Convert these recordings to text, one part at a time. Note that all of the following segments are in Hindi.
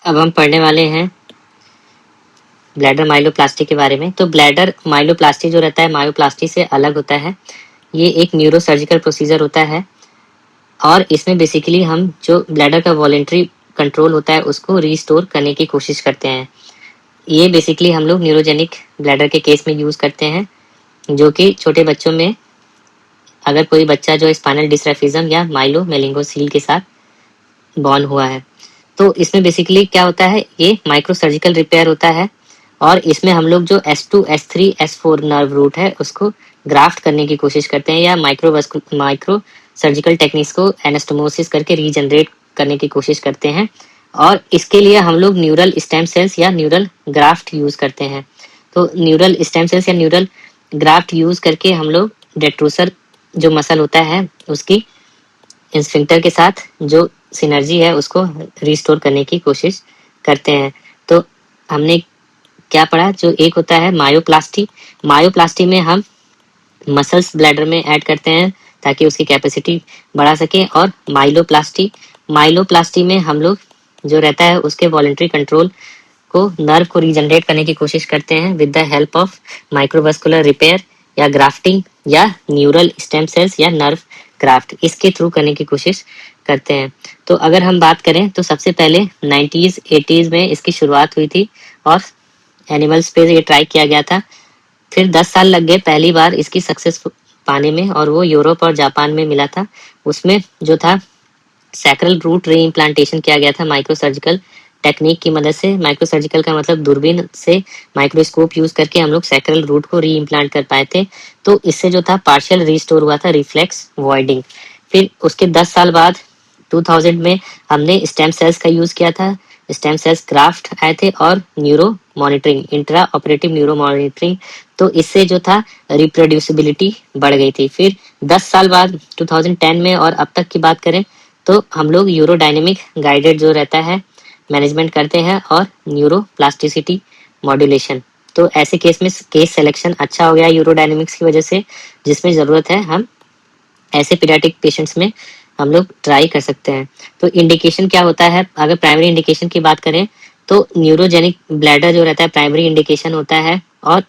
अब हम पढ़ने वाले हैं ब्लैडर माइलोप्लास्टी के बारे में। तो ब्लैडर माइलोप्लास्टी जो रहता है मायोप्लास्टी से अलग होता है। ये एक न्यूरोसर्जिकल प्रोसीजर होता है और इसमें बेसिकली हम जो ब्लैडर का वॉलेंट्री कंट्रोल होता है उसको रिस्टोर करने की कोशिश करते हैं। ये बेसिकली हम लोग न्यूरोजेनिक ब्लैडर के केस में यूज़ करते हैं, जो कि छोटे बच्चों में अगर कोई बच्चा जो स्पाइनल डिस्ट्रॉफिज्म या माइलो मेनिंगोसील के साथ बॉर्न हुआ है। तो इसमें बेसिकली क्या होता है, ये माइक्रो सर्जिकल रिपेयर होता है और इसमें हम लोग जो S2, S3, S4 nerve root है उसको ग्राफ्ट करने की कोशिश करते हैं या माइक्रो सर्जिकल टेक्निक्स को एनास्टोमोसिस करके रीजनरेट करने की कोशिश करते हैं और इसके लिए हम लोग न्यूरल स्टेम सेल्स या न्यूरल ग्राफ्ट यूज़ करते हैं। तो न्यूरल स्टेम सेल्स या न्यूरल ग्राफ्ट यूज़ करके हम लोग डेट्रूसर जो मसल होता है उसकी इंस्फिंक्टर के साथ जो सिनर्जी है उसको रिस्टोर करने की कोशिश करते हैं। तो हमने क्या पढ़ा, जो एक होता है मायोप्लास्टी। मायोप्लास्टी में हम मसल्स ब्लैडर में ऐड करते हैं ताकि उसकी कैपेसिटी बढ़ा सके। और माइलोप्लास्टी में हम लोग जो रहता है उसके वॉलेंट्री कंट्रोल को नर्व को रीजनरेट करने की कोशिश करते हैं with the help of microvascular repair या ग्राफ्टिंग या न्यूरल स्टेम सेल्स या नर्व ग्राफ्ट, इसके थ्रू करने की कोशिश करते हैं। तो अगर हम बात करें तो सबसे पहले 90s 80s में इसकी शुरुआत हुई थी और एनिमल्स पे ये ट्राई किया गया था। फिर 10 साल लग गए पहली बार इसकी सक्सेस पाने में और वो यूरोप और जापान में मिला था। उसमें जो था सैक्रल रूट री इम्प्लांटेशन किया गया था माइक्रो सर्जिकल टेक्निक की मदद से। माइक्रो सर्जिकल का मतलब दूरबीन से माइक्रोस्कोप यूज करके हम लोग सैक्रल रूट को री इम्प्लांट कर पाए थे। तो इससे जो था पार्शियल रिस्टोर हुआ था रिफ्लेक्स वॉइडिंग। फिर उसके 10 साल बाद 2000 में हमने स्टेम सेल्स का यूज किया था। स्टेम सेल्स ग्राफ्ट आए थे और neuro monitoring, intra operative neuro monitoring, तो इससे जो था रिप्रोड्यूसिबिलिटी बढ़ गई थी। फिर 10 साल बाद 2010 में और अब तक की बात करें तो हम लोग यूरोडायनेमिक गाइडेड जो रहता है मैनेजमेंट करते हैं और न्यूरो प्लास्टिसिटी मॉड्यूलेशन। तो ऐसे केस में केस सिलेक्शन अच्छा हो गया यूरोडायनेमिक्स की वजह से, जिसमें ज़रूरत है हम ऐसे पीडियाट्रिक पेशेंट्स में हम लोग ट्राई कर सकते हैं। तो इंडिकेशन क्या होता है, अगर प्राइमरी इंडिकेशन की बात करें तो न्यूरोजेनिक ब्लैडर जो रहता है प्राइमरी इंडिकेशन होता है। और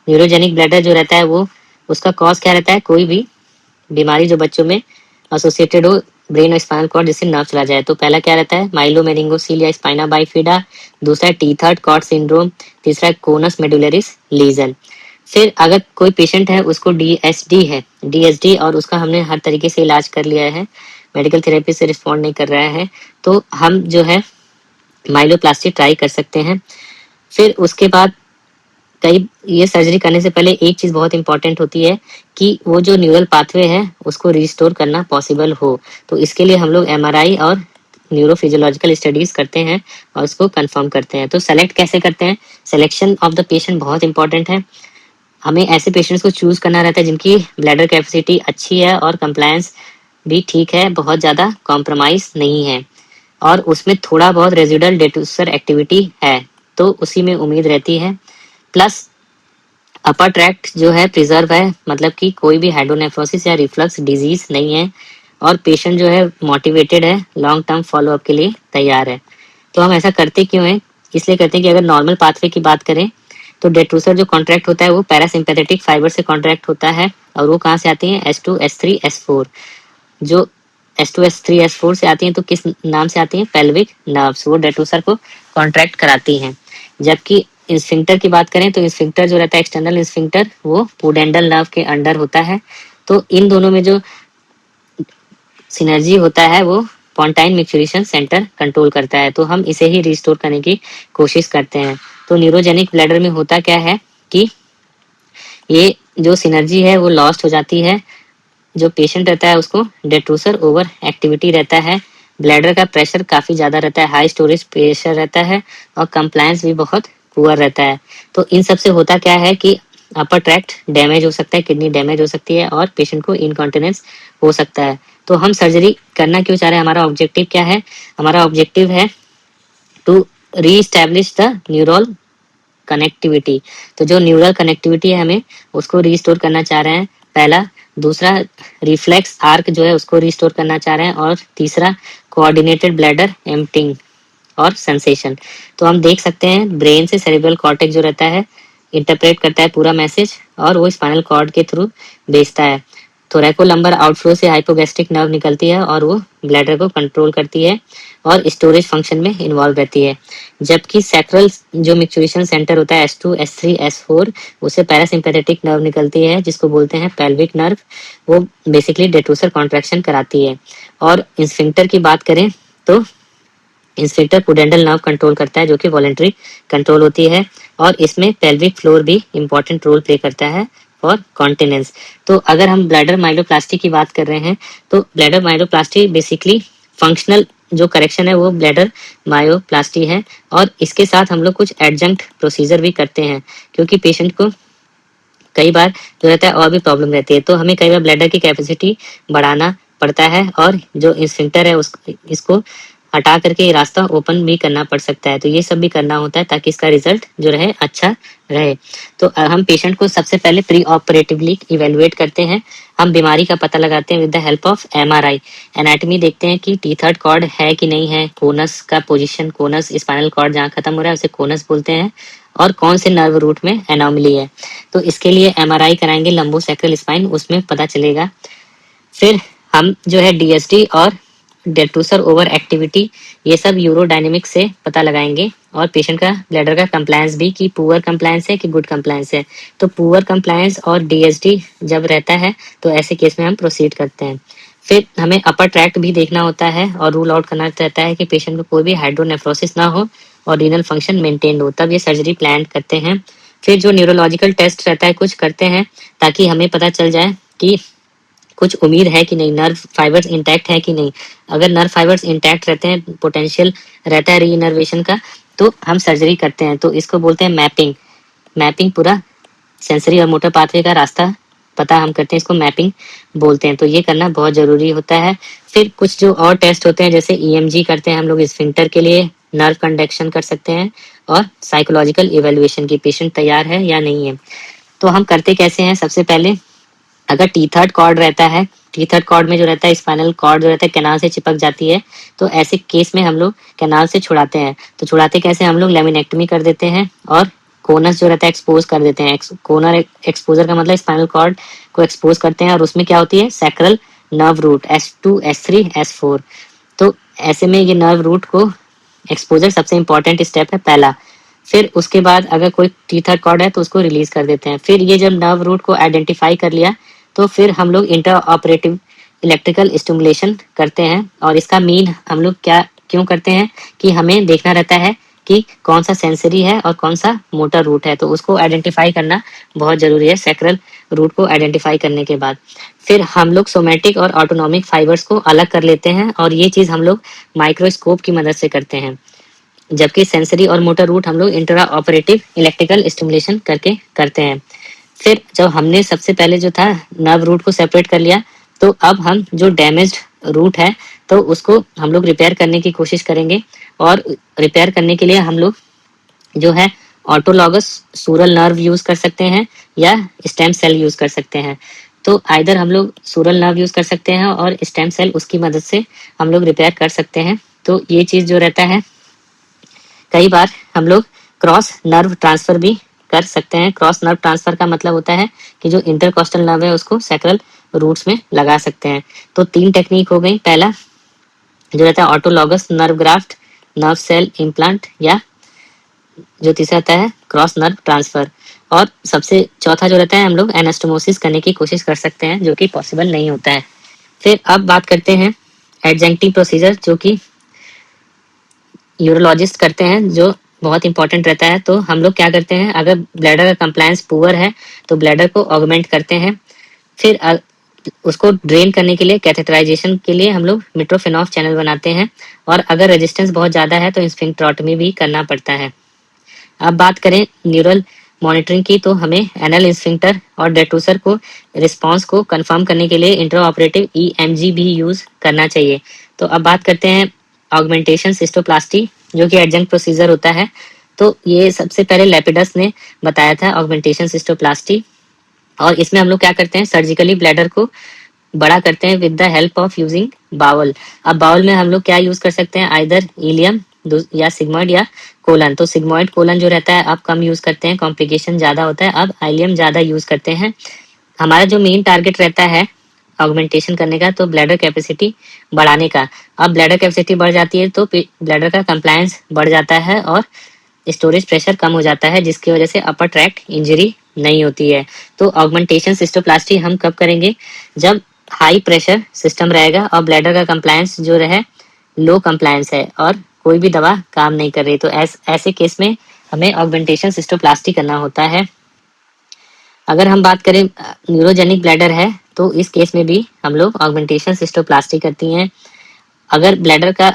न्यूरोजेनिक ब्लैडर जो रहता है वो उसका कॉज क्या रहता है, कोई भी बीमारी जो बच्चों में एसोसिएटेड हो ब्रेन और स्पाइनल कॉर्ड जिससे नर्व चला जाए। तो पहला क्या रहता है, माइलो मेनिंगोसील या स्पाइना बाइफिडा। दूसरा टी3 कॉर्ड सिंड्रोम। तीसरा कोनस मेडुलरिस लीजन। फिर अगर कोई पेशेंट है उसको डीएसडी है, डीएसडी और उसका हमने हर तरीके से इलाज कर लिया है, मेडिकल थेरेपी से रिस्पॉन्ड नहीं कर रहा है, तो हम जो है माइलोप्लास्टी ट्राई कर सकते हैं। फिर उसके बाद कई ये सर्जरी करने से पहले एक चीज बहुत इंपॉर्टेंट होती है कि वो जो न्यूरल पाथवे है उसको रिस्टोर करना पॉसिबल हो। तो इसके लिए हम लोग एमआरआई और न्यूरोफिजियोलॉजिकल स्टडीज करते हैं और उसको कंफर्म करते हैं। तो सेलेक्ट कैसे करते हैं, सिलेक्शन ऑफ द पेशेंट बहुत इंपॉर्टेंट है। हमें ऐसे पेशेंट्स को चूज करना रहता है जिनकी ब्लैडर कैपेसिटी अच्छी है और कंप्लायंस भी ठीक है, बहुत ज़्यादा कॉम्प्रोमाइज नहीं है और उसमें थोड़ा बहुत रेजिडुअल डेटूसर एक्टिविटी है, तो उसी में उम्मीद रहती है। प्लस अपर ट्रैक्ट जो है प्रिजर्व है, मतलब कि कोई भी हाइड्रोनेफ्रोसिस या रिफ्लक्स डिजीज नहीं है और पेशेंट जो है मोटिवेटेड है, लॉन्ग टर्म फॉलोअप के लिए तैयार है। तो हम ऐसा करते क्यों हैं, इसलिए करते हैं कि अगर नॉर्मल पाथवे की बात करें तो डेट्रूसर जो कॉन्ट्रैक्ट होता है वो पैरासिम्पैथेटिक फाइबर से कॉन्ट्रैक्ट होता है और वो कहाँ से आती है, S2, S3, S4। जो S2, S3, S4 से आती हैं तो किस नाम से आती हैं, पेल्विक नर्व्स, वो डेट्रूसर को कॉन्ट्रैक्ट कराती हैं। जबकि इंस्फिंक्टर की बात करें तो इंस्फिंक्टर जो रहता है एक्सटर्नल इंस्फिंक्टर वो पुडेंडल नर्व के अंडर होता है। तो इन दोनों में जो सिनर्जी होता है वो पोंटाइन मैच्योरेशन सेंटर कंट्रोल करता है, तो हम इसे ही रिस्टोर करने की कोशिश करते हैं। तो न्यूरोजेनिक ब्लैडर में होता क्या है कि ये जो सिनर्जी है वो लॉस्ट हो जाती है, जो पेशेंट रहता है उसको डेट्रूसर ओवर एक्टिविटी रहता है, ब्लैडर का प्रेशर काफ़ी ज़्यादा रहता है, हाई स्टोरेज प्रेशर रहता है और कंप्लायंस भी बहुत पुअर रहता है। तो इन सब से होता क्या है कि अपर ट्रैक्ट डैमेज हो सकता है, किडनी डैमेज हो सकती है और पेशेंट को इनकॉन्टिनेंस हो सकता है। तो हम सर्जरी करना क्यों चाह रहे हैं, हमारा ऑब्जेक्टिव क्या है, हमारा ऑब्जेक्टिव है टू री एस्टैब्लिश द न्यूरल कनेक्टिविटी। तो जो न्यूरल कनेक्टिविटी है हमें उसको रिस्टोर करना चाह रहे हैं, पहला। दूसरा रिफ्लेक्स आर्क जो है उसको रिस्टोर करना चाह रहे हैं और तीसरा कोऑर्डिनेटेड ब्लैडर एम्प्टिंग और सेंसेशन। तो हम देख सकते हैं ब्रेन से सेरेब्रल कॉर्टेक्स जो रहता है इंटरप्रेट करता है पूरा मैसेज और वो स्पाइनल कॉर्ड के थ्रू भेजता है। थोरैकोलंबर आउटफ्लो से हाइपोगैस्ट्रिक नर्व निकलती है और वो ब्लैडर को कंट्रोल करती है और स्टोरेज फंक्शन में इन्वॉल्व रहती है। जबकि सैक्रल जो मिक्चुरेशन सेंटर होता है S2, S3, S4 उसे पैरासिम्पैथेटिक नर्व निकलती है जिसको बोलते हैं पेल्विक नर्व। वो बेसिकली डेट्रूसर कॉन्ट्रैक्शन कराती है। और इंस्फिंक्टर की बात करें तो इंस्फिंक्टर पुडेंडल नर्व कंट्रोल करता है जो कि वॉलेंट्री कंट्रोल होती है और इसमें पेल्विक फ्लोर भी इंपॉर्टेंट रोल प्ले करता है फॉर कॉन्टिनेंस। तो अगर हम ब्लैडर माइलोप्लास्टी की बात कर रहे हैं तो ब्लैडर माइलोप्लास्टी बेसिकली फंक्शनल जो करेक्शन है वो ब्लैडर मायोप्लास्टी है और इसके साथ हम लोग कुछ एडजंक्ट प्रोसीजर भी करते हैं क्योंकि पेशेंट को कई बार जो रहता है और भी प्रॉब्लम रहती है। तो हमें कई बार ब्लैडर की कैपेसिटी बढ़ाना पड़ता है और जो इंस्फिंक्टर है इसको हटा करके ये रास्ता ओपन भी करना पड़ सकता है। तो ये सब भी करना होता है ताकि इसका रिजल्ट जो रहे अच्छा रहे। तो हम पेशेंट को सबसे पहले प्री ऑपरेटिवली इवेलुएट करते हैं। हम बीमारी का पता लगाते हैं with the help of MRI। Anatomy देखते हैं कि टी3 कॉर्ड है कि नहीं है, कोनस का पोजीशन, कोनस स्पाइनल कॉर्ड जहाँ खत्म हो रहा है उसे कोनस बोलते हैं, और कौन से नर्व रूट में एनोमली है। तो इसके लिए MRI कराएंगे लंबोसेक्रल स्पाइन, उसमें पता चलेगा। फिर हम जो है DSD और डेट्रूसर ओवर एक्टिविटी ये सब यूरोडायनेमिक से पता लगाएंगे और पेशेंट का ब्लैडर का कंप्लायंस भी कि पुअर कंप्लायंस है कि गुड कंप्लायंस है। तो पुअर कंप्लायंस और DSD जब रहता है तो ऐसे केस में हम प्रोसीड करते हैं। फिर हमें अपर ट्रैक्ट भी देखना होता है और रूल आउट करना रहता है कि पेशेंट को कोई भी हाइड्रोनेफ्रोसिस ना हो और रीनल फंक्शन मेंटेन हो, तब ये सर्जरी प्लान करते हैं। फिर जो न्यूरोलॉजिकल टेस्ट रहता है कुछ करते हैं ताकि हमें पता चल जाए कि कुछ उम्मीद है कि नहीं, नर्व फाइबर्स इंटैक्ट है कि नहीं। अगर नर्व फाइबर्स इंटैक्ट रहते हैं, पोटेंशियल रहता है रीइनर्वेशन का, तो हम सर्जरी करते हैं। तो इसको बोलते हैं मैपिंग। मैपिंग पूरा सेंसरी और मोटर पाथवे का रास्ता पता हम करते हैं, इसको मैपिंग बोलते हैं। तो ये करना बहुत जरूरी होता है। फिर कुछ जो और टेस्ट होते हैं जैसे EMG करते हैं हम लोग स्फिंक्टर के लिए, नर्व कंडक्शन कर सकते हैं और साइकोलॉजिकल इवेल्युएशन की पेशेंट तैयार है या नहीं है। तो हम करते कैसे हैं, सबसे पहले अगर टी3 कॉर्ड रहता है, टी3 कॉर्ड में जो रहता है स्पाइनल कॉर्ड जो रहता है कैनाल से चिपक जाती है, तो ऐसे केस में हम लोग कैनाल से छुड़ाते हैं। तो छुड़ाते कैसे, हम लोग लेमिनेक्टमी कर देते हैं और कोनस जो रहता है एक्सपोज कर देते हैं। कोनर एक्सपोजर का मतलब स्पाइनल कॉर्ड को एक्सपोज करते हैं और उसमें क्या होती है, sacral nerve root S2, S3, S4। तो ऐसे में ये नर्व रूट को एक्सपोजर सबसे इंपॉर्टेंट स्टेप है पहला। फिर उसके बाद अगर कोई टी3 कॉर्ड है तो उसको रिलीज कर देते हैं। फिर ये जब नर्व रूट को आइडेंटिफाई कर लिया तो फिर हम लोग इंटर ऑपरेटिव इलेक्ट्रिकल स्टिमुलेशन करते हैं। और इसका मीन हम लोग क्या क्यों करते हैं कि हमें देखना रहता है कि कौन सा सेंसरी है और कौन सा मोटर रूट है, तो उसको आइडेंटिफाई करना बहुत जरूरी है सैक्रल रूट को आइडेंटिफाई करने के बाद। फिर हम लोग सोमैटिक और ऑटोनॉमिक फाइबर्स को अलग कर लेते हैं और ये चीज हम लोग माइक्रोस्कोप की मदद से करते हैं, जबकि सेंसरी और मोटर रूट हम लोग इंट्रा ऑपरेटिव इलेक्ट्रिकल स्टिमुलेशन करके करते हैं। फिर जब हमने सबसे पहले जो था नर्व रूट को सेपरेट कर लिया, तो अब हम जो डैमेज्ड रूट है तो उसको हम लोग रिपेयर करने की कोशिश करेंगे। और रिपेयर करने के लिए हम लोग जो है ऑटोलॉगस सूरल नर्व यूज कर सकते हैं या स्टेम सेल यूज कर सकते हैं। तो आइदर हम लोग सूरल नर्व यूज कर सकते हैं और स्टेम सेल उसकी मदद से हम लोग रिपेयर कर सकते हैं। तो ये चीज जो रहता है, कई बार हम लोग क्रॉस नर्व ट्रांसफर भी कर सकते हैं। क्रॉस नर्व ट्रांसफर का मतलब होता है कि जो इंटरकोस्टल नर्व है उसको सैक्रल रूट्स में लगा सकते हैं। तो 3 टेक्निक हो गई। पहला जो रहता है autologous nerve graft, nerve cell implant, या जो तीसरा आता है क्रॉस नर्व ट्रांसफर। और सबसे चौथा जो रहता है हम लोग एनास्टोमोसिस करने की कोशिश कर सकते हैं, जो कि पॉसिबल नहीं होता है। फिर अब बात करते हैं एडजेंक्टिव प्रोसीजर, जो कि यूरोलॉजिस्ट करते हैं, जो बहुत इंपॉर्टेंट रहता है। तो हम लोग क्या करते हैं, अगर ब्लैडर का कंप्लायंस पुअर है तो ब्लैडर को ऑगमेंट करते हैं। फिर उसको ड्रेन करने के लिए कैथेटराइजेशन के लिए हम लोग मिट्रोफिनॉफ चैनल बनाते हैं। और अगर रेजिस्टेंस बहुत ज़्यादा है तो स्फिंक्टरोटमी भी करना पड़ता है। अब बात करें न्यूरल मॉनिटरिंग की, तो हमें एनल स्फिंक्टर और डेट्रूसर को रिस्पांस को कंफर्म करने के लिए इंट्रा ऑपरेटिव EMG भी यूज करना चाहिए। तो अब बात करते हैं ऑगमेंटेशन सिस्टोप्लास्टी, जो कि एडजंक्ट प्रोसीजर होता है। तो ये सबसे पहले लेपिडस ने बताया था ऑगमेंटेशन सिस्टोप्लास्टी। और इसमें हम लोग क्या करते हैं, सर्जिकली ब्लैडर को बड़ा करते हैं with the help of using bowel. अब बाउल में हम लोग क्या यूज कर सकते हैं, आइदर इलियम या सिग्मॉइड या कोलन। तो सिग्मॉइड कोलन जो रहता है अब कम यूज करते हैं, कॉम्प्लिकेशन ज्यादा होता है, अब आइलियम ज्यादा यूज करते हैं। हमारा जो मेन टारगेट रहता है ऑगमेंटेशन करने का, तो ब्लैडर कैपेसिटी बढ़ाने का। अब ब्लैडर कैपेसिटी बढ़ जाती है तो ब्लैडर का कंप्लायंस बढ़ जाता है और स्टोरेज प्रेशर कम हो जाता है, जिसकी वजह से अपर ट्रैक्ट इंजरी नहीं होती है। तो ऑगमेंटेशन सिस्टोप्लास्टी हम कब करेंगे? जब हाई प्रेशर सिस्टम रहेगा और ब्लैडर का कंप्लायंस जो रहे लो कंप्लायंस है और कोई भी दवा काम नहीं कर रही, तो ऐसे केस में हमें ऑगमेंटेशन सिस्टोप्लास्टी करना होता है। अगर हम बात करें न्यूरोजेनिक ब्लैडर है तो इस केस में भी हम लोग ऑगमेंटेशन सिस्टोप्लास्टी करती हैं। अगर ब्लैडर का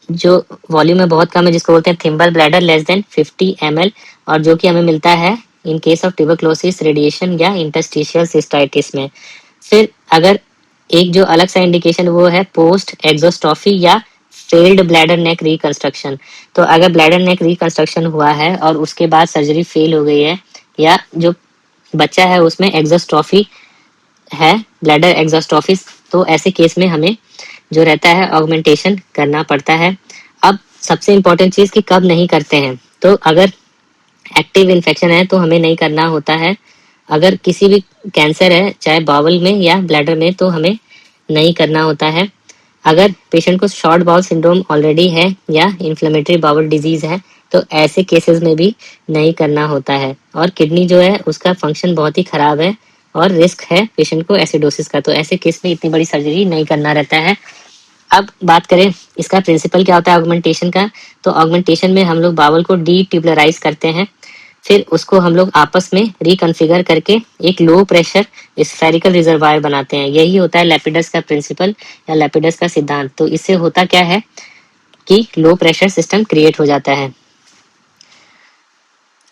जो वॉल्यूम है बहुत कम है, जिसको बोलते हैं thimble bladder, less than 50 ml, और जो कि हमें मिलता है in case of tuberculosis, radiation या इंटरस्टिशियल सिस्टाइटिस में। फिर अगर एक जो अलग सा इंडिकेशन वो है पोस्ट एक्सोस्टॉफी या फेल्ड ब्लैडर नेक रिकंस्ट्रक्शन। तो अगर ब्लैडर नेक रिकंस्ट्रक्शन हुआ है और उसके बाद सर्जरी फेल हो गई है, या जो बच्चा है उसमें एक्सोस्टॉफी है, ब्लैडर एक्सोस्टॉफिस, तो ऐसे केस में हमें जो रहता है ऑगमेंटेशन करना पड़ता है। अब सबसे इम्पोर्टेंट चीज कि कब नहीं करते हैं, तो अगर एक्टिव इन्फेक्शन है तो हमें नहीं करना होता है। अगर किसी भी कैंसर है चाहे बाउल में या ब्लैडर में, तो हमें नहीं करना होता है। अगर पेशेंट को शॉर्ट बाउल सिंड्रोम ऑलरेडी है या इन्फ्लेमेटरी बाउल डिजीज है, तो ऐसे केसेस में भी नहीं करना होता है। और किडनी जो है उसका फंक्शन बहुत ही खराब है और रिस्क है पेशेंट को एसिडोसिस का, तो ऐसे केस में इतनी बड़ी सर्जरी नहीं करना रहता है। अब बात करें इसका प्रिंसिपल क्या होता है ऑगमेंटेशन का, तो ऑगमेंटेशन में हम लोग बावल को डीट्यूबलराइज करते हैं, फिर उसको हम लोग आपस में रिकॉन्फ़िगर करके एक लो प्रेशर स्फेरिकल रिजर्वायर बनाते हैं। यही होता है लैपिडस का प्रिंसिपल या लैपिडस का सिद्धांत। तो इससे होता क्या है कि लो प्रेशर सिस्टम क्रिएट हो जाता है।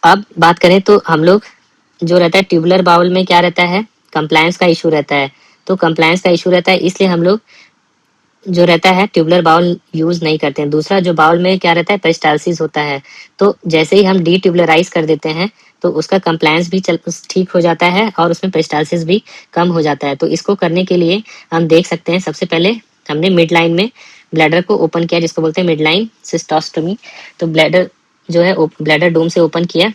अब बात करें तो हम लोग जो रहता है ट्यूबुलर बाउल में क्या रहता है, कंप्लायंस का इशू रहता है। तो कंप्लायंस का इशू रहता है, इसलिए हम लोग जो रहता है ट्यूबुलर बाउल यूज नहीं करते हैं। दूसरा जो बाउल में क्या रहता है पेरिस्टाल्सिस होता है, तो जैसे ही हम डीट्यूबुलराइज कर देते हैं तो उसका कंप्लायंस भी ठीक हो जाता है और उसमें पेरिस्टाल्सिस भी कम हो जाता है। तो इसको करने के लिए हम देख सकते हैं, सबसे पहले हमने मिड लाइन में ब्लैडर को ओपन किया, जिसको बोलते हैं मिड लाइन सिस्टोस्टोमी। तो ब्लैडर जो है ब्लैडर डोम से ओपन किया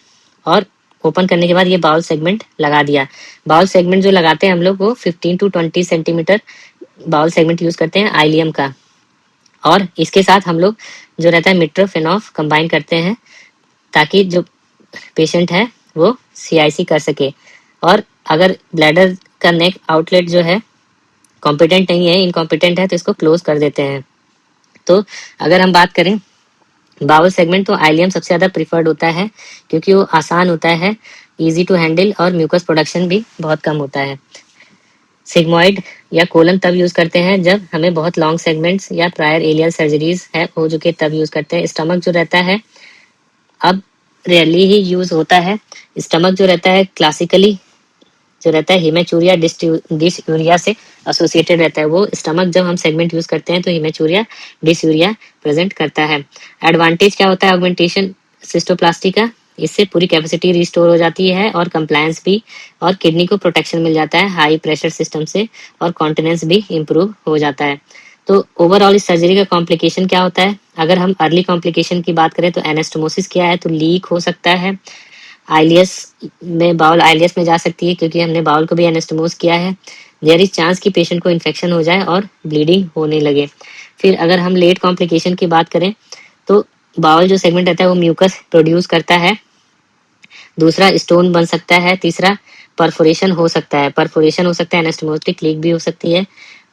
और ओपन करने के बाद ये बाउल सेगमेंट लगा दिया। बाउल सेगमेंट जो लगाते हैं हम लोग वो 15 to 20 centimetre bowel segment use करते हैं आइलियम का, और इसके साथ हम लोग जो रहता है मिट्रोफेनॉफ कंबाइन करते हैं ताकि जो पेशेंट है वो सीआईसी कर सके। और अगर ब्लैडर का नेक आउटलेट जो है कॉम्पिटेंट नहीं है, इनकॉम्पिटेंट है, तो इसको क्लोज कर देते हैं। तो अगर हम बात करें बाउल सेगमेंट, तो आइलियम सबसे ज्यादा प्रिफर्ड होता है क्योंकि वो आसान होता है, इजी टू हैंडल, और म्यूकस प्रोडक्शन भी बहुत कम होता है। सिग्मॉइड या कोलन तब यूज करते हैं जब हमें बहुत लॉन्ग सेगमेंट्स या प्रायर एलियल सर्जरीज है हो चुके, तब यूज करते हैं। स्टमक जो रहता है अब रेयरली ही यूज होता है। स्टमक जो रहता है क्लासिकली जो रहता है हिमेचूरिया डिसयूरिया से एसोसिएटेड रहता है। वो स्टमक जब हम सेगमेंट यूज करते हैं तो हिमेचूरिया डिसयूरिया प्रेजेंट करता है। एडवांटेज क्या होता है ऑगमेंटेशन सिस्टोप्लास्टी का, इससे पूरी कैपेसिटी रिस्टोर हो जाती है और कंप्लायंस भी, और किडनी को प्रोटेक्शन मिल जाता है हाई प्रेशर सिस्टम से, और कॉन्टिनेंस भी इम्प्रूव हो जाता है। तो ओवरऑल इस सर्जरी का कॉम्प्लिकेशन क्या होता है, अगर हम अर्ली कॉम्प्लिकेशन की बात करें तो एनास्टोमोसिस क्या है, तो लीक हो सकता है, आइलियस में बाउल आइलियस में जा सकती है क्योंकि हमने बाउल को भी एनास्टोमोस किया है। देयर इज चांस कि पेशेंट को इन्फेक्शन हो जाए और ब्लीडिंग होने लगे। फिर अगर हम लेट कॉम्प्लिकेशन की बात करें तो बाउल जो सेगमेंट रहता है वो म्यूकस प्रोड्यूस करता है, दूसरा स्टोन बन सकता है, तीसरा परफोरेशन हो सकता है, एनास्टोमोटिक लीक भी हो सकती है,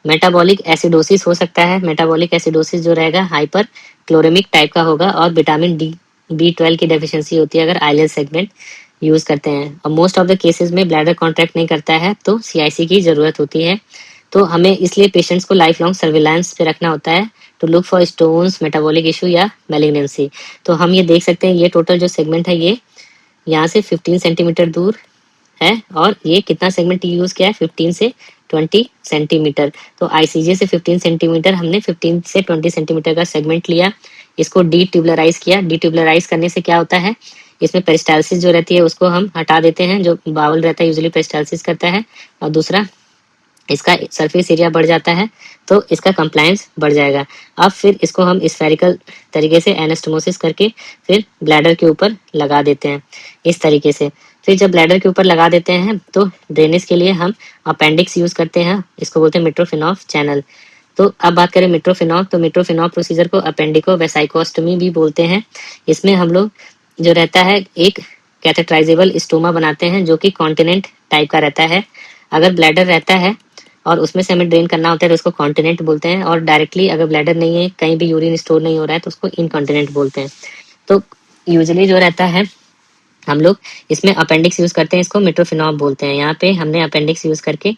मेटाबॉलिक एसिडोसिस हो सकता है। मेटाबॉलिक एसिडोसिस जो रहेगा हाइपर क्लोरेमिक टाइप का होगा, और विटामिन डी B12 की डेफिशिएंसी होती है अगर आइलियल सेगमेंट यूज करते हैं। और मोस्ट ऑफ द केसेस में ब्लैडर कॉन्ट्रैक्ट नहीं करता है तो सीआईसी की जरूरत होती है। तो हमें इसलिए पेशेंट्स को लाइफ लॉन्ग सर्विलांस पे रखना होता है to look for stones, metabolic issue या मैलिग्नेंसी। तो हम ये देख सकते हैं ये टोटल जो सेगमेंट है ये यहाँ से 15 सेंटीमीटर दूर है, और ये कितना सेगमेंट यूज किया है 15 से 20 सेंटीमीटर। तो आईसीजे से 15 सेंटीमीटर हमने 15 से 20 सेंटीमीटर का सेगमेंट लिया, इसको डीट्यूबुलराइज किया। डीट्यूबुलराइज करने से क्या होता है, इसमें पेरिस्टाल्सिस जो रहती है उसको हम हटा देते हैं, जो बाउल रहता है यूजुअली पेरिस्टाल्सिस करता है, और दूसरा इसका सरफेस एरिया बढ़ जाता है तो इसका कंप्लायंस बढ़ जाएगा। अब फिर इसको हम स्फेरिकल तरीके से एनास्टोमोसिस करके फिर ब्लैडर के ऊपर लगा देते हैं इस तरीके से। फिर जब ब्लैडर के ऊपर लगा देते हैं तो ड्रेनेज के लिए हम अपेंडिक्स यूज करते हैं, इसको बोलते हैं मिट्रोफिनॉफ चैनल। तो अब बात करें मिट्रोफिनॉफ, तो मिट्रोफिनॉफ प्रोसीजर को अपेंडिको वेसाइकोस्टमी भी बोलते हैं। इसमें हम लोग जो रहता है एक कैथेटराइजेबल स्टोमा बनाते हैं जो कि कॉन्टिनेंट टाइप का रहता है। अगर ब्लैडर रहता है और उसमें से हमें ड्रेन करना होता है तो उसको कॉन्टिनेंट बोलते हैं, और डायरेक्टली अगर ब्लैडर नहीं है, कहीं भी यूरिन स्टोर नहीं हो रहा है, तो उसको इनकॉन्टिनेंट बोलते हैं। तो यूजुअली जो रहता है हम लोग इसमें अपेंडिक्स यूज करते हैं, इसको मिट्रोफिनॉफ बोलते हैं। यहाँ पे हमने अपेंडिक्स यूज करके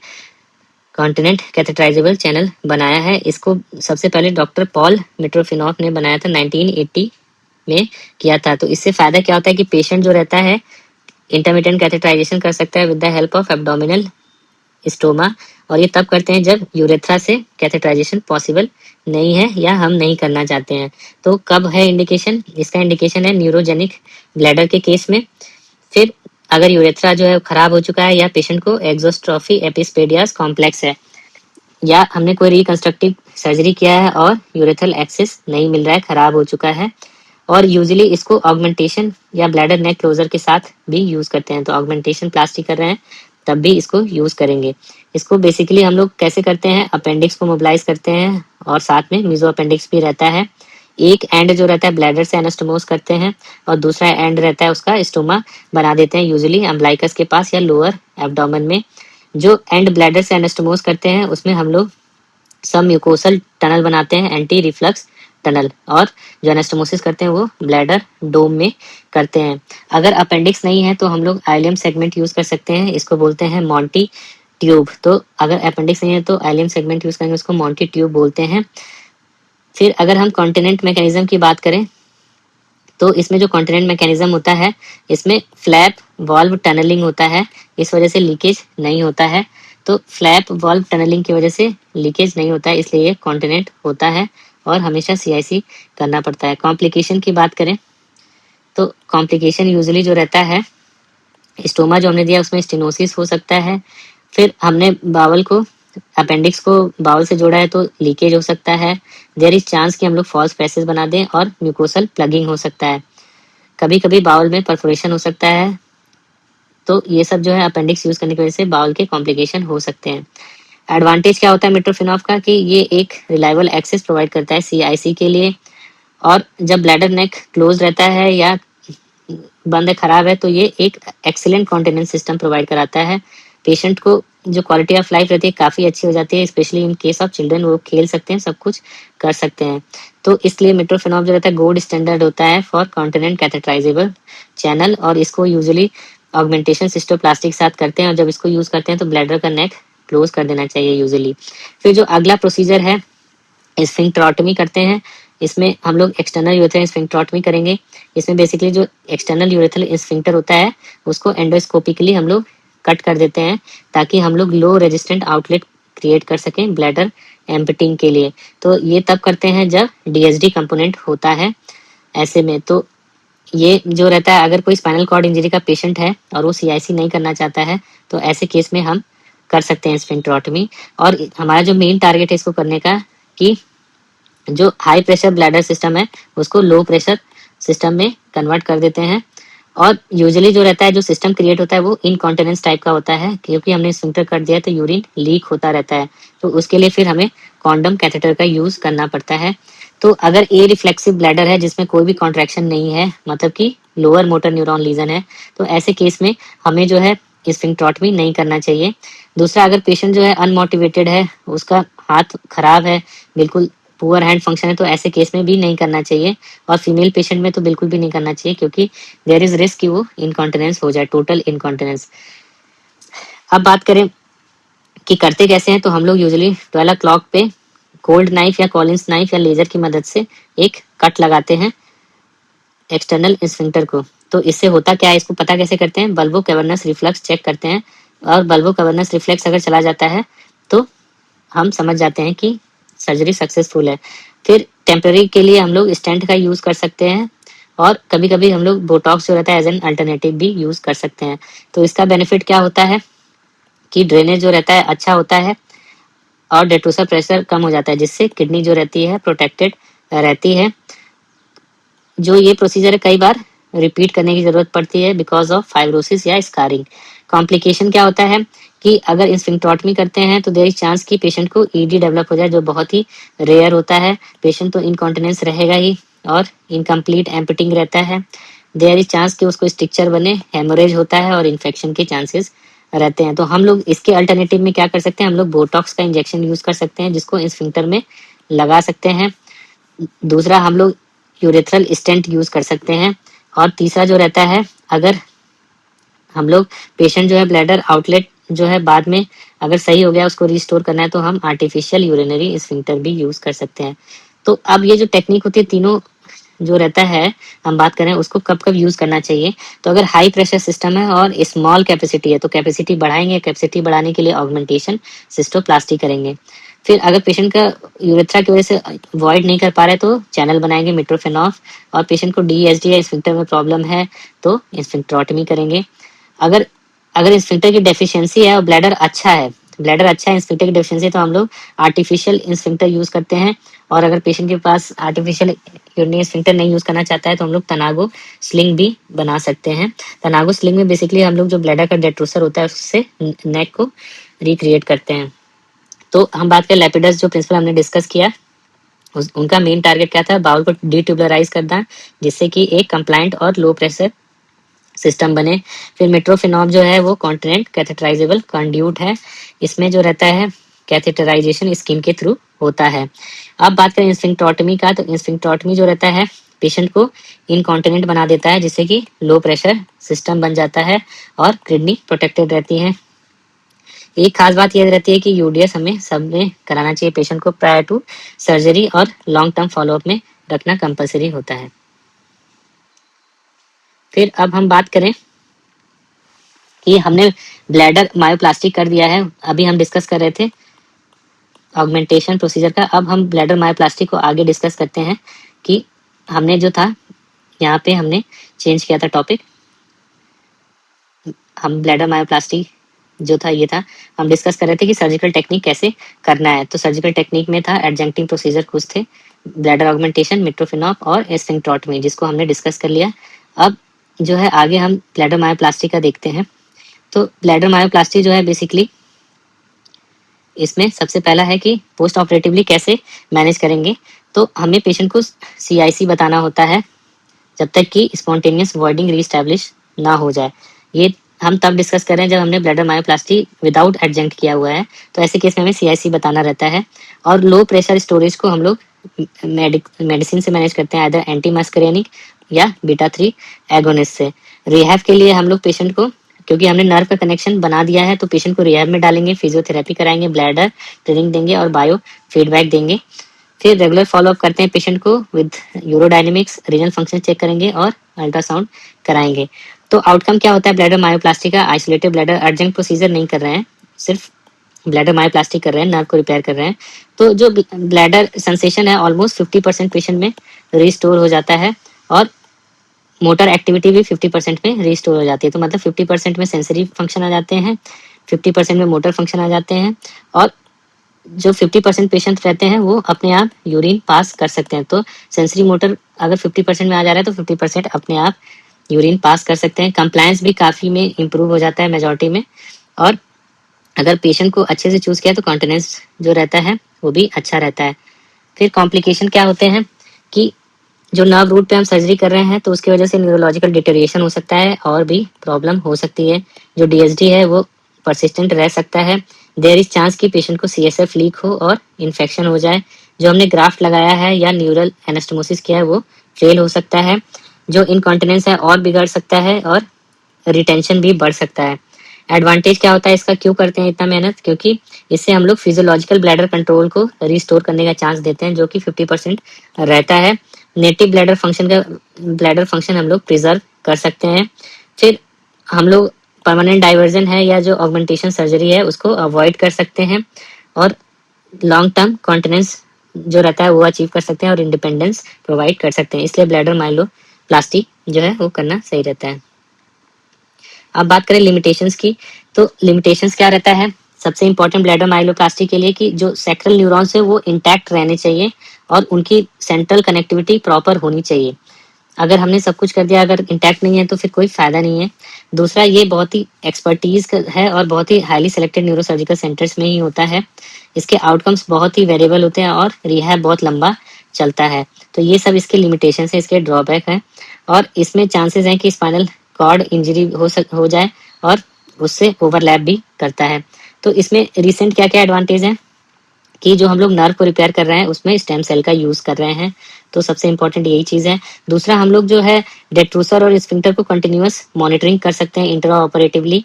कॉन्टिनेंट कैथेटराइजेबल चैनल बनाया है। इसको सबसे पहले डॉक्टर पॉल मिट्रोफिनॉफ ने बनाया था 1980 में किया था। तो इससे फायदा क्या होता है कि पेशेंट जो रहता है इंटरमिटेंट कैथेटराइजेशन कर सकता है with the help of abdominal stoma, और ये तब करते हैं जब यूरेथ्रा से कैथेटराइजेशन पॉसिबल नहीं है या हम नहीं करना चाहते हैं। तो कब है इंडिकेशन? इसका इंडिकेशन है न्यूरोजेनिक ब्लैडर के केस में। फिर अगर यूरेथ्रा जो है खराब हो चुका है या पेशेंट को एक्सोस्ट्रोफी एपिस्पेडियास कॉम्प्लेक्स है, या हमने कोई रिकंस्ट्रक्टिव सर्जरी किया है और यूरेथ्रल एक्सिस नहीं मिल रहा है, खराब हो चुका है। और यूजुअली इसको ऑगमेंटेशन या ब्लैडर नेक क्लोजर के साथ भी यूज करते हैं। तो ऑगमेंटेशन प्लास्टी कर रहे हैं तब भी इसको यूज करेंगे। इसको बेसिकली हम लोग कैसे करते हैं, अपेंडिक्स को मोबिलाइज करते हैं और साथ में मिजो अपेंडिक्स भी रहता है। एक एंड जो रहता है ब्लैडर से एनास्टोमोस करते हैं और दूसरा एंड रहता है उसका स्टोमा बना देते हैं, यूजुअली अम्बलाइकस के पास या लोअर एब्डोमेन में। जो एंड ब्लैडर से एनास्टोमोस करते हैं उसमें हम लोग सब म्यूकोसल टनल बनाते हैं, एंटी रिफ्लक्स टनल, और जो एनास्टोमोसिस करते हैं वो ब्लैडर डोम में करते हैं। अगर अपेंडिक्स नहीं है तो हम लोग आइलियम सेगमेंट यूज कर सकते हैं, इसको बोलते हैं मॉन्टी ट्यूब। तो अगर अपेंडिक्स नहीं है तो आइलियम सेगमेंट यूज करेंगे, उसको मॉन्टी ट्यूब बोलते हैं। फिर अगर हम कॉन्टिनेंट मैकेनिज्म की बात करें तो इसमें जो कॉन्टिनेंट मैकेनिज्म होता है इसमें फ्लैप वॉल्व टनलिंग होता है, इस वजह से लीकेज नहीं होता है। तो फ्लैप वॉल्व टनलिंग की वजह से लीकेज नहीं होता है, इसलिए ये कॉन्टिनेंट होता है और हमेशा सीआईसी करना पड़ता है। कॉम्प्लिकेशन की बात करें तो कॉम्प्लिकेशन यूजुअली जो रहता है, स्टोमा जो हमने दिया उसमें स्टेनोसिस हो सकता है। फिर हमने बावल को अपेंडिक्स को बाउल से जोड़ा है तो लीकेज हो सकता है। देयर इज चांस कि हम लोग फॉल्स पैसेज बना दें और म्यूकोसल प्लगिंग हो सकता है। कभी कभी बाउल में परफोरेशन हो सकता है। तो ये सब जो है अपेंडिक्स यूज करने की वजह से बाउल के कॉम्प्लिकेशन हो सकते हैं। एडवांटेज क्या होता है मिट्रोफिनॉफ का कि ये एक रिलायबल एक्सेस प्रोवाइड करता है सीआईसी के लिए, और जब ब्लैडर नेक क्लोज रहता है या बंद खराब है तो ये एक एक्सीलेंट कॉन्टिनेंस सिस्टम प्रोवाइड कराता है। पेशेंट को जो क्वालिटी ऑफ लाइफ रहती है काफ़ी अच्छी हो जाती है, specially in case of children, वो खेल सकते हैं, सब कुछ कर सकते हैं। तो इसलिए मिट्रोफिनॉफ जो रहता है गोल्ड स्टैंडर्ड होता है फॉर कॉन्टिनेंट कैथेटराइजेबल चैनल, और इसको यूजुअली ऑगमेंटेशन सिस्टोप्लास्टिक के साथ करते हैं, और जब इसको यूज करते हैं तो ब्लैडर का नेक क्लोज कर देना चाहिए यूजुअली। फिर जो अगला प्रोसीजर है स्फिंक्टरोटमी करते हैं। इसमें हम लोग एक्सटर्नल यूरेथ्रल स्फिंक्टरोटमी करेंगे। इसमें बेसिकली जो एक्सटर्नल यूरेथ्रल स्फिंक्टर होता है उसको एंडोस्कोपिकली हम लोग कट कर देते हैं ताकि हम लोग लो रेजिस्टेंट आउटलेट क्रिएट कर सकें ब्लैडर एम्पटिंग के लिए। तो ये तब करते हैं जब डीएसडी कंपोनेंट होता है। ऐसे में तो ये जो रहता है, अगर कोई स्पाइनल कॉर्ड इंजरी का पेशेंट है और वो सीआईसी नहीं करना चाहता है तो ऐसे केस में हम कर सकते हैं स्फिंक्टरोटमी। और हमारा जो मेन टारगेट है इसको करने का कि जो हाई प्रेशर ब्लैडर सिस्टम है उसको लो प्रेशर सिस्टम में कन्वर्ट कर देते हैं। और यूजुअली जो रहता है, जो सिस्टम क्रिएट होता है वो इनकॉन्टिनेंस टाइप का होता है, क्योंकि हमने स्फिंक्टर कर दिया तो यूरिन लीक होता रहता है। तो उसके लिए फिर हमें कॉन्डम कैथेटर का यूज करना पड़ता है। तो अगर ए रिफ्लेक्सिव ब्लैडर है जिसमें कोई भी कॉन्ट्रैक्शन नहीं है, मतलब कि लोअर मोटर न्यूरॉन लीजन है, तो ऐसे केस में हमें जो है स्फिंक्टरोटमी नहीं करना चाहिए। दूसरा, अगर पेशेंट जो है अनमोटिवेटेड है, उसका हाथ खराब है, बिल्कुल पुअर हैंड फंक्शन है, तो ऐसे केस में भी नहीं करना चाहिए। और फीमेल पेशेंट में तो बिल्कुल भी नहीं करना चाहिए, क्योंकि देयर इज रिस्क कि वो इनकॉन्टिनेंस हो जाए, टोटल इनकॉन्टिनेंस। अब बात करें कि करते कैसे हैं, तो हम लोग यूजुअली 12 o'clock पे कोल्ड नाइफ या कॉलिंस नाइफ या लेजर की मदद से एक कट लगाते हैं एक्सटर्नल स्फिंक्टर को। तो इससे होता क्या है, इसको पता कैसे करते हैं, बल्बो कैवर्नस रिफ्लक्स चेक करते हैं, और बल्बो कैवर्नस रिफ्लेक्स अगर चला जाता है तो हम समझ जाते हैं कि सर्जरी सक्सेसफुल है। फिर टेम्पररी के लिए हम लोग स्टेंट का यूज कर सकते हैं, और कभी कभी हम लोग बोटॉक्स जो रहता है एज एन अल्टरनेटिव भी यूज कर सकते हैं। तो इसका बेनिफिट क्या होता है कि ड्रेनेज जो रहता है अच्छा होता है, और डेट्रोसर प्रेशर कम हो जाता है, जिससे किडनी जो रहती है प्रोटेक्टेड रहती है। जो ये प्रोसीजर कई बार रिपीट करने की जरूरत पड़ती है बिकॉज ऑफ फाइब्रोसिस या स्कारिंग। कॉम्प्लिकेशन क्या होता है कि अगर स्फिंक्टोटमी करते हैं तो देयर इज चांस कि पेशेंट को ईडी डेवलप हो जाए, जो बहुत ही रेयर होता है। पेशेंट तो इनकॉन्टिनेंस रहेगा ही और इनकम्प्लीट एम्पटिंग रहता है। देयर इज चांस कि उसको स्ट्रिक्चर बने, हेमोरेज होता है और इन्फेक्शन के चांसेस रहते हैं। तो हम लोग इसके अल्टरनेटिव में क्या कर सकते हैं, हम लोग बोटॉक्स का इंजेक्शन यूज कर सकते हैं, जिसको स्फिंक्टर में लगा सकते हैं। दूसरा, हम लोग यूरेथ्रल स्टेंट यूज कर सकते हैं। और तीसरा जो रहता है, अगर हम लोग पेशेंट जो है ब्लैडर आउटलेट जो है बाद में अगर सही हो गया, उसको रिस्टोर करना है, तो हम आर्टिफिशियल यूरिनरी स्फिंक्टर भी यूज कर सकते हैं। तो अब ये जो टेक्निक होती है, तीनों जो रहता है, हम बात करें उसको कब कब यूज करना चाहिए। तो अगर हाई प्रेशर सिस्टम है और स्मॉल कैपेसिटी है तो कैपेसिटी बढ़ाएंगे। कैपेसिटी बढ़ाने के लिए ऑगमेंटेशन सिस्टोप्लास्टी करेंगे। फिर अगर पेशेंट का यूरेथ्रा की वजह से वॉइड नहीं कर पा रहे तो चैनल बनाएंगे मिट्रोफेनॉफ। और पेशेंट को डीएसडी या स्फिंक्टर में प्रॉब्लम है तो स्फिंक्टरोटमी करेंगे। अगर अगर स्फिंक्टर की डेफिशिएंसी है और ब्लैडर अच्छा है, स्फिंक्टर की डेफिशिएंसी, तो हम लोग आर्टिफिशियल स्फिंक्टर यूज करते हैं। और अगर पेशेंट के पास आर्टिफिशियल यूरिनरी स्फिंक्टर नहीं यूज करना चाहता है तो हम लोग तनागो स्लिंग भी बना सकते हैं। तनागो स्लिंग में बेसिकली हम लोग जो ब्लैडर का डेट्रोसर होता है उससे नेक को रिक्रिएट करते हैं। तो हम बात करें लेपिडस, जो प्रिंसिपल हमने डिस्कस किया, उनका मेन टारगेट क्या था, बाउल को डिट्यूबुलराइज करना, जिससे कि एक कंप्लायंट और लो प्रेशर सिस्टम बने। फिर मिट्रोफिनॉम जो है वो कॉन्टिनेंट कैथेटराइजेबल कंड्यूट है। इसमें जो रहता है कैथेटराइजेशन स्किन के थ्रू होता है। अब बात करें स्फिंक्टोटमी का, तो स्फिंक्टोटमी जो रहता है पेशेंट को इनकॉन्टिनेंट बना देता है, जिससे कि लो प्रेशर सिस्टम बन जाता है और किडनी प्रोटेक्टेड रहती है। एक खास बात यह रहती है कि यूडीएस हमें सब में कराना चाहिए पेशेंट को प्रायर टू सर्जरी, और लॉन्ग टर्म फॉलोअप में रखना कंपलसरी होता है। फिर अब हम बात करें कि हमने ब्लैडर मायोप्लास्टी कर दिया है, अभी हम डिस्कस कर रहे थे ऑगमेंटेशन प्रोसीजर का। अब हम ब्लैडर मायोप्लास्टी को आगे डिस्कस करते हैं कि हमने जो था यहाँ पे हमने चेंज किया था टॉपिक। हम ब्लैडर मायोप्लास्टी जो था ये था, हम डिस्कस कर रहे थे कि सर्जिकल टेक्निक कैसे करना है। तो सर्जिकल टेक्निक में था एडजंक्टिंग प्रोसीजर कुछ थे, ब्लैडर ऑगमेंटेशन, मिट्रोफिनॉप और स्फिंक्टोटमी, जिसको हमने डिस्कस कर लिया। अब जो है आगे हम ब्लैडर मायोप्लास्टी का देखते हैं। तो ब्लैडर मायोप्लास्टी जो है बेसिकली इसमें सबसे पहला है कि पोस्ट ऑपरेटिवली कैसे मैनेज करेंगे। तो हमें पेशेंट को सीआईसी बताना होता है जब तक कि स्पॉन्टेनियस वॉइडिंग रीस्टैब्लिश ना हो जाए। ये हम तब डिस्कस कर रहे हैं जब हमने ब्लैडर मायोप्लास्टी विदाउट एडजंक्ट किया हुआ है, तो ऐसे केस में हमें सीआईसी बताना रहता है। और लो प्रेशर स्टोरेज को हम लोग मेडिसिन से मैनेज करते हैं, आइदर एंटी मस्करेनिक या बीटा 3 एगोनिस्ट से। रिहैब के लिए हम लोग पेशेंट को, क्योंकि हमने नर्व का कनेक्शन बना दिया है, तो पेशेंट को रिहैब में डालेंगे, फिजियोथेरेपी कराएंगे, ब्लैडर ट्रेनिंग देंगे और बायो फीडबैक देंगे। फिर रेगुलर फॉलोअप करते हैं पेशेंट को विद यूरोडायनेमिक्स, रीजनल फंक्शन चेक करेंगे और अल्ट्रासाउंड कराएंगे। तो आउटकम क्या होता है ब्लैडर मायोप्लास्टी का, आइसोलेटेड ब्लैडर, अर्जेंट प्रोसीजर नहीं कर रहे हैं, सिर्फ ब्लैडर मायोप्लास्टी कर रहे हैं, नर्व को रिपेयर कर रहे हैं। तो जो ब्लैडर सेंसेशन है ऑलमोस्ट 50% पेशेंट में रिस्टोर हो जाता है, और मोटर एक्टिविटी भी 50% में रिस्टोर हो जाती है। तो मतलब 50% में सेंसरी फंक्शन आ जाते हैं, 50% में मोटर फंक्शन आ जाते हैं, और जो 50% पेशेंट रहते हैं वो अपने आप यूरिन पास कर सकते हैं। तो सेंसरी मोटर अगर 50% में आ जा रहा है तो 50% अपने आप यूरिन पास कर सकते हैं। कंप्लायंस भी काफ़ी में इम्प्रूव हो जाता है मेजॉरिटी में। और अगर पेशेंट को अच्छे से चूज़ किया तो कॉन्टिनेंस जो रहता है वो भी अच्छा रहता है। फिर कॉम्प्लिकेशन क्या होते हैं कि जो नर्व रूट पे हम सर्जरी कर रहे हैं तो उसकी वजह से न्यूरोलॉजिकल डिटेरिएशन हो सकता है और भी प्रॉब्लम हो सकती है। जो डीएसडी है वो परसिस्टेंट रह सकता है। देयर इज चांस कि पेशेंट को सीएसएफ लीक हो और इन्फेक्शन हो जाए। जो हमने ग्राफ्ट लगाया है या न्यूरल एनास्टोमोसिस किया है वो फेल हो सकता है। जो इनकॉन्टिनेंस है और बिगड़ सकता है और रिटेंशन भी बढ़ सकता है। एडवांटेज क्या होता है इसका, क्यों करते हैं इतना मेहनत, क्योंकि इससे हम लोग फिजियोलॉजिकल ब्लैडर कंट्रोल को रिस्टोर करने का चांस देते हैं, जो कि 50% रहता है। नेटिव ब्लैडर फंक्शन हम लोग प्रिजर्व कर सकते हैं। फिर हम लोग परमानेंट डाइवर्जन है या जो ऑगमेंटेशन सर्जरी है उसको अवॉइड कर सकते हैं, और लॉन्ग टर्म कॉन्टिनेंस जो रहता है वो अचीव कर सकते हैं और इंडिपेंडेंस प्रोवाइड कर सकते हैं। इसलिए ब्लैडर माइलोप्लास्टी जो है वो करना सही रहता है। अब बात करें लिमिटेशंस की, तो लिमिटेशंस क्या रहता है, सबसे इंपॉर्टेंट ब्लैडर माइलोप्लास्टी के लिए कि जो सैक्रल न्यूरॉन्स है वो इंटैक्ट रहने चाहिए और उनकी सेंट्रल कनेक्टिविटी प्रॉपर होनी चाहिए। अगर हमने सब कुछ कर दिया, अगर इंटैक्ट नहीं है तो फिर कोई फायदा नहीं है। दूसरा, ये बहुत ही एक्सपर्टीज है और बहुत ही हाईली सिलेक्टेड न्यूरोसर्जिकल सेंटर्स में ही होता है। इसके आउटकम्स बहुत ही वेरिएबल होते हैं और रिहैब बहुत लंबा चलता है। तो ये सब इसके लिमिटेशन है, इसके ड्रॉबैक है, और इसमें चांसेस हैं कि स्पाइनल कॉर्ड इंजरी हो जाए और उससे ओवरलैप भी करता है। तो इसमें रिसेंट क्या क्या एडवांटेज है कि जो हम लोग नर्व को रिपेयर कर रहे हैं उसमें स्टेम सेल का यूज कर रहे हैं, तो सबसे इंपॉर्टेंट यही चीज है। दूसरा, हम लोग जो है डेट्रूसर और स्फिंक्टर को कंटिन्यूअस मॉनिटरिंग कर सकते हैं इंट्रा ऑपरेटिवली,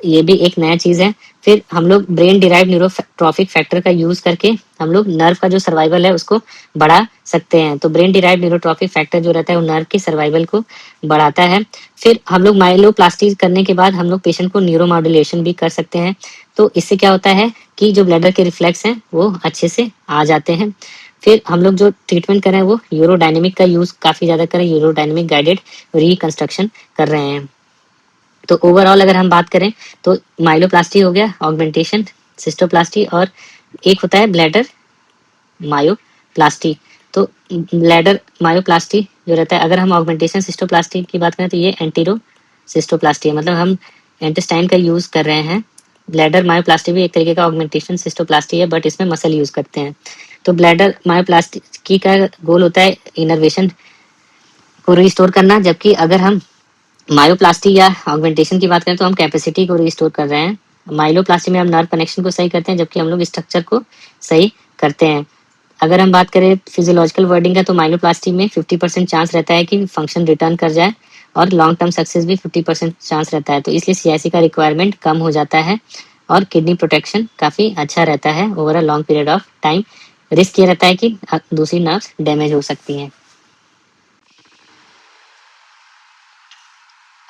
ये भी एक नया चीज है। फिर हम लोग ब्रेन डिराइव न्यूरोट्रॉफिक फैक्टर का यूज करके हम लोग नर्व का जो सर्वाइवल है उसको बढ़ा सकते हैं। तो ब्रेन डिराइव न्यूरोट्रॉफिक फैक्टर जो रहता है वो नर्व की सर्वाइवल को बढ़ाता है। फिर हम लोग माइलोप्लास्टी करने के बाद हम लोग पेशेंट को न्यूरोमॉड्यूलेशन भी कर सकते हैं। तो इससे क्या होता है कि जो ब्लैडर के रिफ्लेक्स हैं वो अच्छे से आ जाते हैं। फिर हम लोग जो ट्रीटमेंट कर रहे हैं वो यूरोडायनेमिक का यूज काफी ज्यादा करें, यूरोडायनेमिक गाइडेड रिकंस्ट्रक्शन कर रहे हैं। तो ओवरऑल अगर हम बात करें तो माइलोप्लास्टी हो गया, ऑगमेंटेशन, सिस्टोप्लास्टी, और एक होता है ब्लैडर मायोप्लास्टी। तो ब्लैडर मायोप्लास्टी जो रहता है, अगर हम ऑगमेंटेशन सिस्टोप्लास्टी की बात करें तो ये एंटीरो सिस्टोप्लास्टी है, मतलब हम इंटेस्टाइन का यूज कर रहे हैं। ब्लैडर मायोप्लास्टी भी एक तरीके का ऑगमेंटेशन सिस्टोप्लास्टी है, बट इसमें मसल यूज करते हैं। तो ब्लैडर मायोप्लास्टी का गोल होता है इनर्वेशन को रिस्टोर करना, जबकि अगर हम मायोप्लास्टी या ऑगमेंटेशन की बात करें तो हम कैपेसिटी को रिस्टोर कर रहे हैं। माइलोप्लास्टी में हम नर्व कनेक्शन को सही करते हैं, जबकि हम लोग स्ट्रक्चर को सही करते हैं। अगर हम बात करें फिजियोलॉजिकल वर्डिंग का तो माइलोप्लास्टी में 50% चांस रहता है कि फंक्शन रिटर्न कर जाए, और लॉन्ग टर्म सक्सेस भी 50% चांस रहता है। तो इसलिए सीआईसी का रिक्वायरमेंट कम हो जाता है और किडनी प्रोटेक्शन काफी अच्छा रहता है over a long period of time. Risk ये रहता है कि दूसरी नर्व्स डैमेज हो सकती हैं।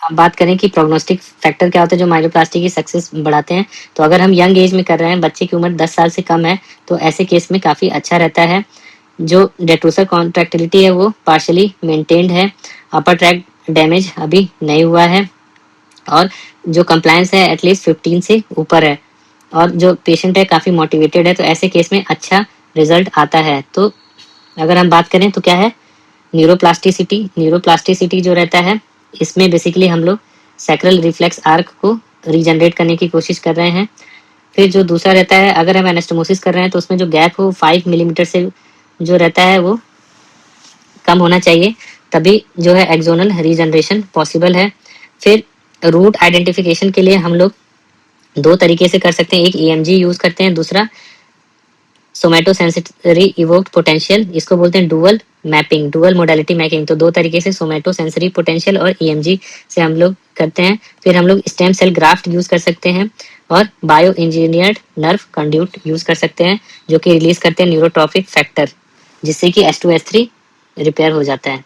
अब बात करें कि प्रोग्नोस्टिक फैक्टर क्या होता है जो माइलोप्लास्टी की सक्सेस बढ़ाते हैं, तो अगर हम यंग एज में कर रहे हैं, बच्चे की उम्र 10 साल से कम है, तो ऐसे केस में काफ़ी अच्छा रहता है। जो डेट्रोसर कॉन्ट्रैक्टिलिटी है वो पार्शली मेंटेन्ड है, अपर ट्रैक डैमेज अभी नहीं हुआ है, और जो कंप्लायंस है एटलीस्ट 15 से ऊपर है, और जो पेशेंट है काफ़ी मोटिवेटेड है, तो ऐसे केस में अच्छा रिजल्ट आता है। तो अगर हम बात करें तो क्या है न्यूरोप्लास्टिसिटी जो रहता है, इसमें बेसिकली हम लोग सैक्रल रिफ्लेक्स आर्क को रीजनरेट करने की कोशिश कर रहे हैं। फिर जो दूसरा रहता है, अगर हम एनास्टोमोसिस कर रहे हैं तो उसमें जो गैप हो 5 मिलीमीटर से जो रहता है वो कम होना चाहिए, तभी जो है एक्सोनल रीजनरेशन पॉसिबल है। फिर रूट आइडेंटिफिकेशन के लिए हम लोग दो तरीके से कर सकते हैं, एक ईएमजी यूज करते हैं, दूसरा सोमैटोसेंसरी इवोक्ड पोटेंशियल, इसको बोलते हैं डुअल मोडालिटी मैपिंग। तो दो तरीके से सोमैटोसेंसरी पोटेंशियल और ईएमजी से हम लोग करते हैं। फिर हम लोग स्टेम सेल ग्राफ्ट यूज कर सकते हैं और bio engineered nerve conduit use कर सकते हैं, जो कि रिलीज करते हैं न्यूरोट्रॉफिक फैक्टर, जिससे कि S2S3 रिपेयर हो जाता है।